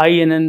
INN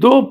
2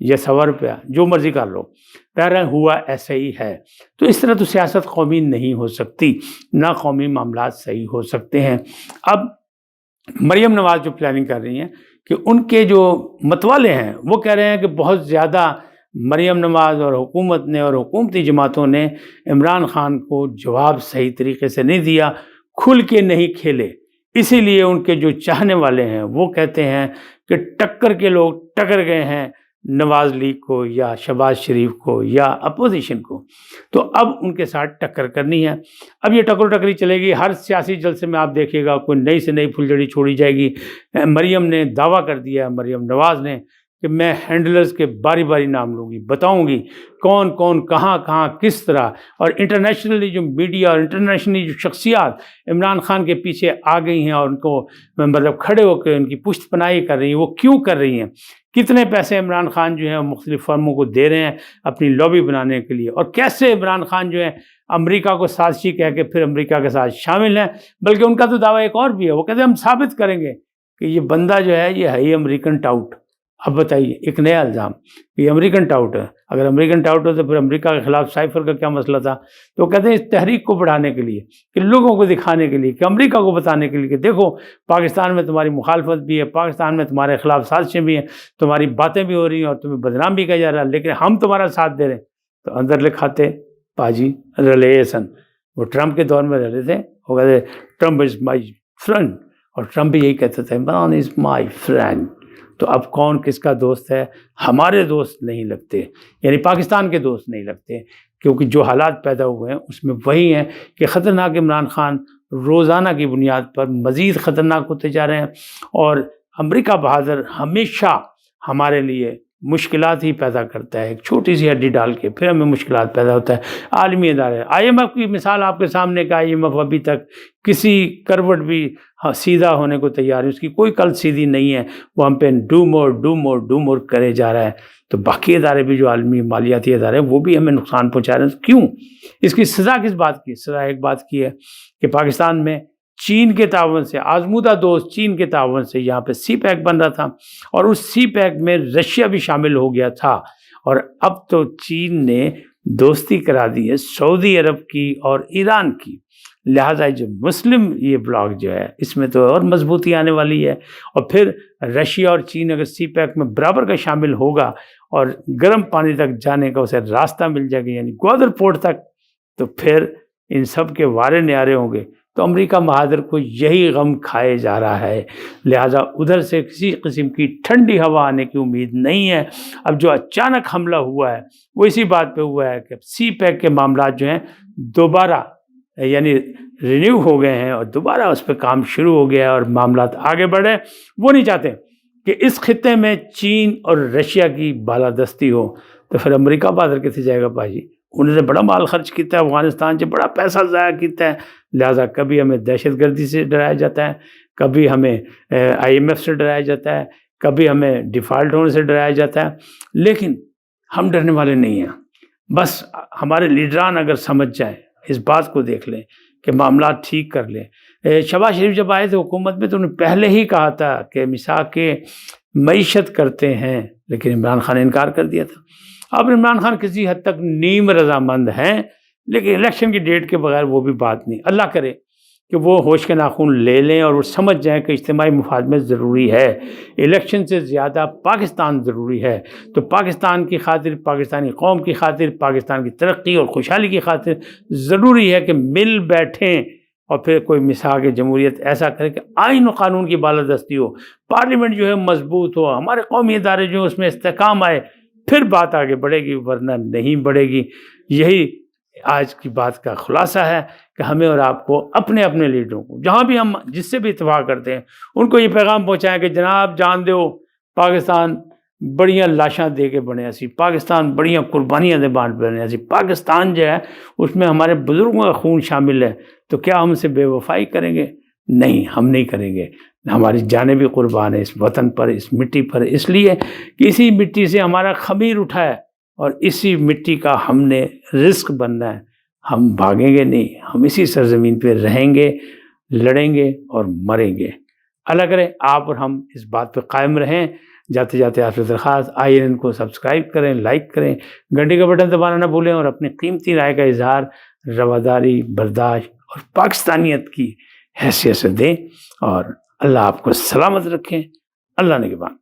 یا 100 روپیہ جو مرضی کر لو، بہرحال ہوا ایسا ہی ہے۔ تو اس طرح تو سیاست قومی نہیں ہو سکتی، نہ قومی معاملات صحیح ہو سکتے ہیں۔ اب مریم نواز جو پلاننگ کر رہی ہیں کہ ان کے جو متوالے ہیں وہ کہہ رہے ہیں کہ بہت زیادہ مریم نواز اور حکومت نے اور حکومتی جماعتوں نے عمران خان کو جواب صحیح طریقے سے نہیں دیا، کھل کے نہیں کھیلے، اسی لیے ان کے جو چاہنے والے ہیں وہ کہتے ہیں کہ ٹکر کے لوگ ٹکر گئے ہیں نواز لیگ کو یا شہباز شریف کو یا اپوزیشن کو، تو اب ان کے ساتھ ٹکر کرنی ہے۔ اب یہ ٹکر ٹکری چلے گی، ہر سیاسی جلسے میں آپ دیکھیے گا کوئی نئی سے نئی پھلجڑی چھوڑی جائے گی۔ مریم نے دعویٰ کر دیا، مریم نواز نے، کہ میں ہینڈلرز کے باری باری نام لوں گی، بتاؤں گی کون کون کہاں کہاں کس طرح، اور انٹرنیشنلی جو میڈیا اور انٹرنیشنلی جو شخصیات عمران خان کے پیچھے آ گئی ہیں اور ان کو مطلب کھڑے ہو کے ان کی پشت پناہی کر رہی ہیں، وہ کیوں کر رہی ہیں، کتنے پیسے عمران خان جو ہیں مختلف فرموں کو دے رہے ہیں اپنی لابی بنانے کے لیے، اور کیسے عمران خان جو ہے امریکہ کو سازشی کہہ کے پھر امریکہ کے ساتھ شامل ہیں۔ بلکہ ان کا تو دعویٰ ایک اور بھی ہے، وہ کہتے ہیں ہم ثابت کریں گے کہ یہ بندہ جو ہے یہ ہے ہی امریکن ٹاؤٹ۔ اب بتائیے ایک نیا الزام، یہ امریکن ٹاؤٹ ہے، اگر امریکن ٹاؤٹ ہو تو پھر امریکہ کے خلاف سائفر کا کیا مسئلہ تھا؟ تو وہ کہتے ہیں اس تحریک کو بڑھانے کے لیے، کہ لوگوں کو دکھانے کے لیے، کہ امریکہ کو بتانے کے لیے کہ دیکھو پاکستان میں تمہاری مخالفت بھی ہے، پاکستان میں تمہارے خلاف سازشیں بھی ہیں، تمہاری باتیں بھی ہو رہی ہیں اور تمہیں بدنام بھی کیا جا رہا ہے، لیکن ہم تمہارا ساتھ دے رہے ہیں۔ تو اندر لکھاتے پاجی رلے سن، وہ ٹرمپ کے دور میں رہتے تھے، وہ کہتے ٹرمپ از مائی فرینڈ، اور ٹرمپ بھی یہی کہتے تھے عمران از مائی فرینڈ۔ تو اب کون کس کا دوست ہے؟ ہمارے دوست نہیں لگتے، یعنی پاکستان کے دوست نہیں لگتے، کیونکہ جو حالات پیدا ہوئے ہیں اس میں وہی ہیں کہ خطرناک عمران خان روزانہ کی بنیاد پر مزید خطرناک ہوتے جا رہے ہیں، اور امریکہ بہادر ہمیشہ ہمارے لیے مشکلات ہی پیدا کرتا ہے، ایک چھوٹی سی ہڈی ڈال کے پھر ہمیں مشکلات پیدا ہوتا ہے۔ عالمی ادارے، IMF کی مثال آپ کے سامنے کا، IMF ابھی تک کسی کروٹ بھی سیدھا ہونے کو تیار ہے، اس کی کوئی کل سیدھی نہیں ہے، وہ ہم پہ ڈو مور کرے جا رہا ہے۔ تو باقی ادارے بھی جو عالمی مالیاتی ادارے ہیں وہ بھی ہمیں نقصان پہنچا رہے ہیں۔ کیوں؟ اس کی سزا کس بات کی؟ سزا ایک بات کی ہے کہ پاکستان میں چین کے تعاون سے، آزمودہ دوست چین کے تعاون سے یہاں پہ سی پیک بن رہا تھا، اور اس سی پیک میں رشیا بھی شامل ہو گیا تھا، اور اب تو چین نے دوستی کرا دی ہے سعودی عرب کی اور ایران کی، لہٰذا جو مسلم یہ بلاک جو ہے اس میں تو اور مضبوطی آنے والی ہے۔ اور پھر رشیا اور چین اگر سی پیک میں برابر کا شامل ہوگا اور گرم پانی تک جانے کا اسے راستہ مل جائے گا، یعنی گوادر پورٹ تک، تو پھر ان سب کے وارے نیارے ہوں گے۔ تو امریکہ بہادر کو یہی غم کھائے جا رہا ہے، لہٰذا ادھر سے کسی قسم کی ٹھنڈی ہوا آنے کی امید نہیں ہے۔ اب جو اچانک حملہ ہوا ہے وہ اسی بات پہ ہوا ہے کہ سی پیک کے معاملات جو ہیں دوبارہ یعنی رینیو ہو گئے ہیں اور دوبارہ اس پہ کام شروع ہو گیا ہے اور معاملات آگے بڑھے۔ وہ نہیں چاہتے کہ اس خطے میں چین اور رشیا کی بالادستی ہو، تو پھر امریکہ بہادر کتنے جائے گا بھائی؟ انہوں نے بڑا مال خرچ کیتا ہے افغانستان سے، بڑا پیسہ ضائع کیتا ہے، لہٰذا کبھی ہمیں دہشت گردی سے ڈرایا جاتا ہے، کبھی ہمیں IMF سے ڈرایا جاتا ہے، کبھی ہمیں ڈیفالٹ ہونے سے ڈرایا جاتا ہے، لیکن ہم ڈرنے والے نہیں ہیں۔ بس ہمارے لیڈران اگر سمجھ جائیں، اس بات کو دیکھ لیں کہ معاملات ٹھیک کر لیں۔ شہباز شریف جب آئے تھے حکومت میں تو انہوں نے پہلے ہی کہا تھا کہ مساق کے معیشت کرتے ہیں، لیکن عمران خان نے انکار کر دیا تھا۔ اب عمران خان کسی حد تک نیم رضامند ہیں، لیکن الیکشن کی ڈیٹ کے بغیر وہ بھی بات نہیں۔ اللہ کرے کہ وہ ہوش کے ناخن لے لیں اور وہ سمجھ جائیں کہ اجتماعی مفاد میں ضروری ہے، الیکشن سے زیادہ پاکستان ضروری ہے۔ تو پاکستان کی خاطر، پاکستانی قوم کی خاطر، پاکستان کی ترقی اور خوشحالی کی خاطر ضروری ہے کہ مل بیٹھیں اور پھر کوئی میثاق جمہوریت ایسا کرے کہ آئین و قانون کی بالادستی ہو، پارلیمنٹ جو ہے مضبوط ہو، ہمارے قومی ادارے جو ہیں اس میں استحکام آئے، پھر بات آگے بڑھے گی، ورنہ نہیں بڑھے گی۔ یہی آج کی بات کا خلاصہ ہے کہ ہمیں اور آپ کو اپنے اپنے لیڈروں کو، جہاں بھی ہم جس سے بھی اتفاق کرتے ہیں، ان کو یہ پیغام پہنچائیں کہ جناب جان دو، پاکستان بڑیاں لاشاں دے کے بنے سی، پاکستان بڑیاں قربانیاں دے بانٹ بنے سی، پاکستان جو ہے اس میں ہمارے بزرگوں کا خون شامل ہے، تو کیا ہم سے بے وفائی کریں گے؟ نہیں، ہم نہیں کریں گے۔ ہماری جانیں بھی قربان ہے اس وطن پر، اس مٹی پر، اس لیے کہ اسی مٹی سے ہمارا خمیر اٹھا ہے اور اسی مٹی کا ہم نے رزق بننا ہے۔ ہم بھاگیں گے نہیں، ہم اسی سرزمین پہ رہیں گے، لڑیں گے اور مریں گے۔ اللہ کرے آپ اور ہم اس بات پہ قائم رہیں۔ جاتے جاتے آپ سے درخواست، INN کو سبسکرائب کریں، لائک کریں، گھنٹی کا بٹن دبانا نہ بھولیں، اور اپنی قیمتی رائے کا اظہار رواداری، برداشت اور پاکستانیت کی حیثیت سے دیں، اور اللہ آپ کو سلامت رکھیں۔ اللہ نگہبان۔